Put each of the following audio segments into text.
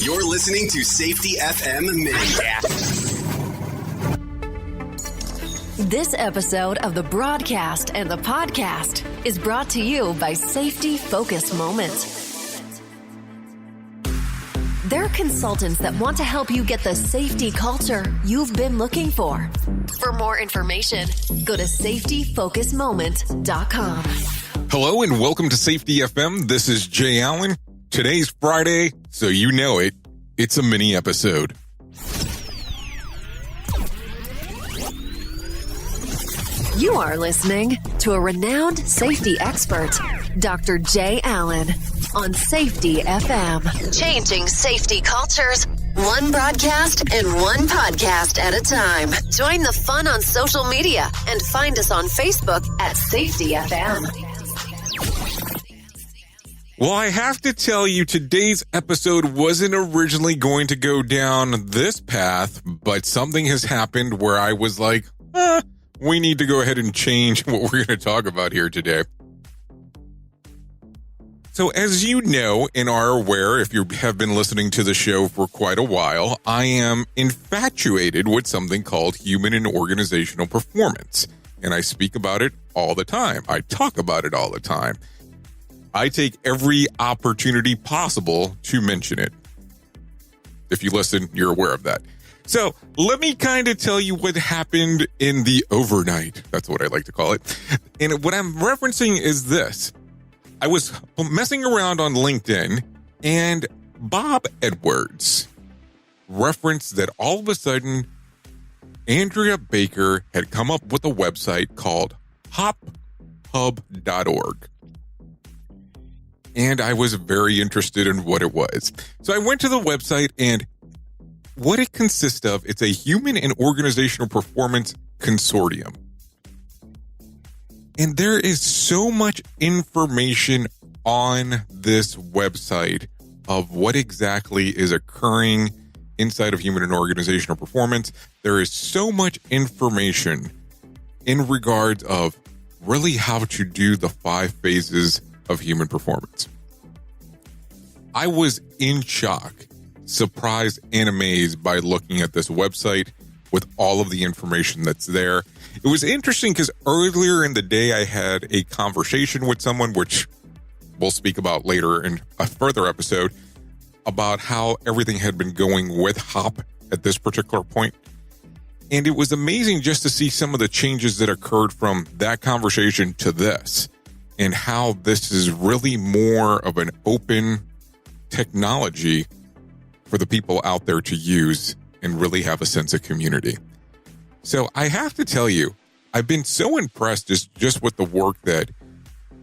You're listening to Safety FM Minicast. This episode of the broadcast and the podcast is brought to you by Safety Focus Moments. They're consultants that want to help you get the safety culture you've been looking for. For more information, go to safetyfocusmoment.com. Hello and welcome to Safety FM. This is Jay Allen. Today's Friday, so you know it. It's a mini episode. You are listening to a renowned safety expert, Dr. Jay Allen, on Safety FM. Changing safety cultures, one broadcast and one podcast at a time. Join the fun on social media and find us on Facebook at Safety FM. Well, I have to tell you, today's episode wasn't originally going to go down this path, but something has happened where I was like, we need to go ahead and change what we're going to talk about here today. So as you know and are aware, if you have been listening to the show for quite a while, I am infatuated with something called human and organizational performance. And I speak about it all the time. I talk about it all the time. I take every opportunity possible to mention it. If you listen, you're aware of that. So let me kind of tell you what happened in the overnight. That's what I like to call it. And what I'm referencing is this. I was messing around on LinkedIn and Bob Edwards referenced that all of a sudden Andrea Baker had come up with a website called hophub.org. And I was very interested in what it was. So I went to the website, and what it consists of, it's a human and organizational performance consortium. And there is so much information on this website of what exactly is occurring inside of human and organizational performance. There is so much information in regards of really how to do the 5 phases of human performance. I was in shock, surprised, and amazed by looking at this website with all of the information that's there. It was interesting because earlier in the day, I had a conversation with someone, which we'll speak about later in a further episode, about how everything had been going with HOP at this particular point. And it was amazing just to see some of the changes that occurred from that conversation to this, and how this is really more of an open technology for the people out there to use and really have a sense of community. So I have to tell you, I've been so impressed just with the work that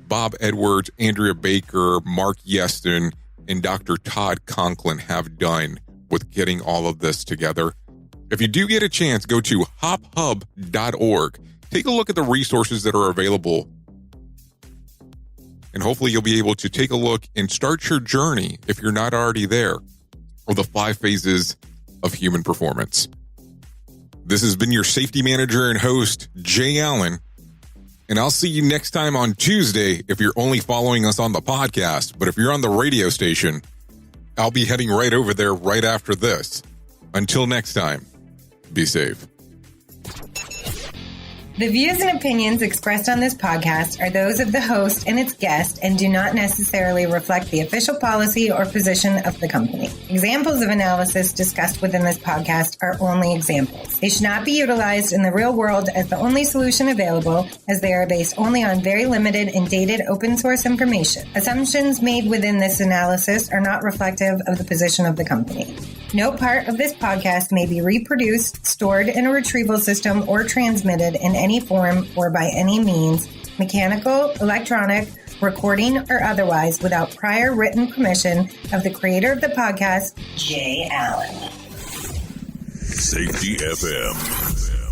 Bob Edwards, Andrea Baker, Marc Yeston, and Dr. Todd Conklin have done with getting all of this together. If you do get a chance, go to hophub.org. Take a look at the resources that are available. And hopefully you'll be able to take a look and start your journey, if you're not already there, of the 5 phases of human performance. This has been your safety manager and host, Jay Allen. And I'll see you next time on Tuesday if you're only following us on the podcast. But if you're on the radio station, I'll be heading right over there right after this. Until next time, be safe. The views and opinions expressed on this podcast are those of the host and its guest and do not necessarily reflect the official policy or position of the company. Examples of analysis discussed within this podcast are only examples. They should not be utilized in the real world as the only solution available, as they are based only on very limited and dated open source information. Assumptions made within this analysis are not reflective of the position of the company. No part of this podcast may be reproduced, stored in a retrieval system, or transmitted in any form or by any means, mechanical, electronic, recording, or otherwise, without prior written permission of the creator of the podcast, Jay Allen. Safety FM.